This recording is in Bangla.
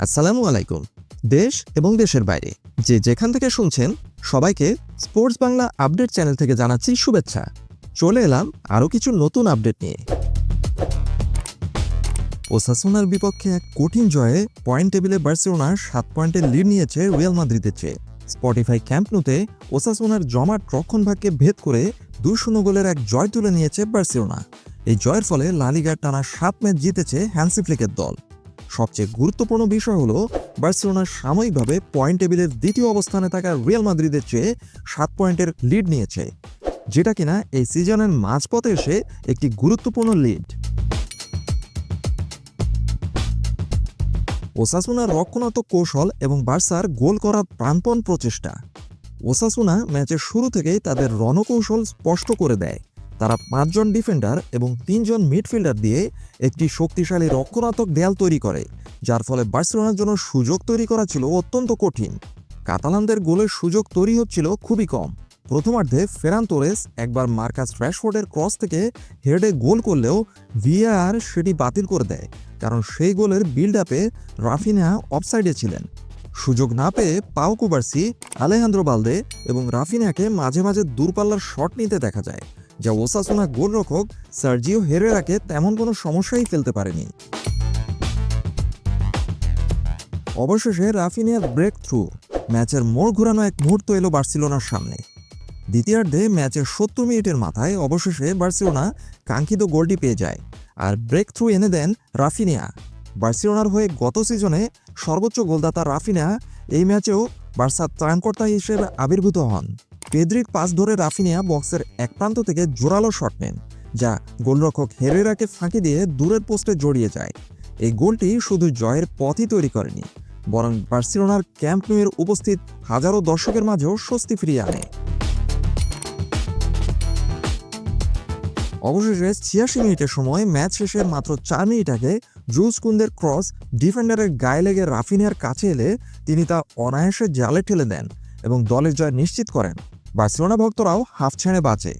আসসালামু আলাইকুম। দেশ এবং দেশের বাইরে যে যেখান থেকে শুনছেন সবাইকে স্পোর্টস বাংলা আপডেট চ্যানেল থেকে জানাচ্ছি শুভেচ্ছা। চলে এলাম আরও কিছু নতুন আপডেট নিয়ে। ওসাসুনার বিপক্ষে এক কঠিন জয়ে পয়েন্ট টেবিলে বার্সেলোনা 7 পয়েন্টের লিড নিয়েছে রিয়াল মাদ্রিদের চেয়ে। স্পটিফাই ক্যাম্প নুতে ওসাসুনার জমাট রক্ষণভাগকে ভেদ করে 2-0 গোলের এক জয় তুলে নিয়েছে বার্সেলোনা। এই জয়ের ফলে লা লিগার টানা 7 ম্যাচ জিতেছে হ্যান্সি ফ্লিকের দল। সবচেয়ে গুরুত্বপূর্ণ বিষয় হলো বার্সেলোনা সাময়িকভাবে পয়েন্ট টেবিলের দ্বিতীয় অবস্থানে থাকা রিয়াল মাদ্রিদের চেয়ে 7 পয়েন্টের লিড নিয়েছে, যেটা কিনা এই সিজনের মাঝপথে এসে একটি গুরুত্বপূর্ণ লিড। ওসাসুনার রক্ষণাত্মক কৌশল এবং বার্সার গোল করার প্রাণপণ প্রচেষ্টা। ওসাসুনা ম্যাচের শুরু থেকেই তাদের রণকৌশল স্পষ্ট করে দেয়। তারা 5 জন ডিফেন্ডার এবং 3 জন মিডফিল্ডার দিয়ে একটি শক্তিশালী রক্ষণাত্মক দেয়াল তৈরি করে, যার ফলে বার্সেলোনার জন্য সুযোগ তৈরি করা ছিল অত্যন্ত কঠিন। কাতালানদের গোলের সুযোগ তৈরি হচ্ছিল খুবই কম। প্রথমার্ধে ফেরান তোরেস একবার মার্কাস রাশফোর্ডের ক্রস থেকে হেডে গোল করলেও ভিএআর সেটি বাতিল করে দেয়, কারণ সেই গোলের বিল্ড আপে রাফিনা অফসাইডে ছিলেন। সুযোগ না পেয়ে পাও কুবার্সি, আলেহান্দ্রো বালদে এবং রাফিনাকে মাঝে মাঝে দূরপাল্লার শট নিতে দেখা যায়, যা ওসাসুনা গোলরক্ষক সার্জিও হেরেরাকে তেমন কোনো সমস্যাই ফেলতে পারেনি। অবশেষে রাফিনিয়ার ব্রেক থ্রু ম্যাচের মোড় ঘোরানো এক মুহূর্ত এলো বার্সেলোনার সামনে। দ্বিতীয়ার্ধে ম্যাচের 70 মিনিটের মাথায় অবশেষে বার্সেলোনা কাঙ্ক্ষিত গোলটি পেয়ে যায়, আর ব্রেক থ্রু এনে দেন রাফিনিয়া। বার্সেলোনার হয়ে গত সিজনে সর্বোচ্চ গোলদাতা রাফিনিয়া এই ম্যাচেও বার্সার ত্রাণকর্তা হিসেবে আবির্ভূত হন। পেদ্রির পাস ধরে রাফিনিয়া বক্সের এক প্রান্ত থেকে জোরালো শট নেন, যা গোলরক্ষক হেরেরাকে ফাঁকি দিয়ে দূরের পোস্টে জড়িয়ে যায়। এই গোলটি শুধু জয়ের পথই তৈরি করেনি, বরং বার্সেলোনার ক্যাম্প নুয়ের উপস্থিত হাজারো দর্শকের মাঝেও স্বস্তি ফিরিয়ে আনে। অবশেষে 86 মিনিটের সময় ম্যাচ শেষের মাত্র 4 মিনিট আগে জুলস কুন্দের ক্রস ডিফেন্ডারের গায়ে লেগে রাফিনিয়ার কাছে এলে তিনি তা অনায়াসে জালে ঠেলে দেন এবং দলের জয় নিশ্চিত করেন। বার্সেলোনা ভক্তরাও হাফ ছেড়ে বাঁচে।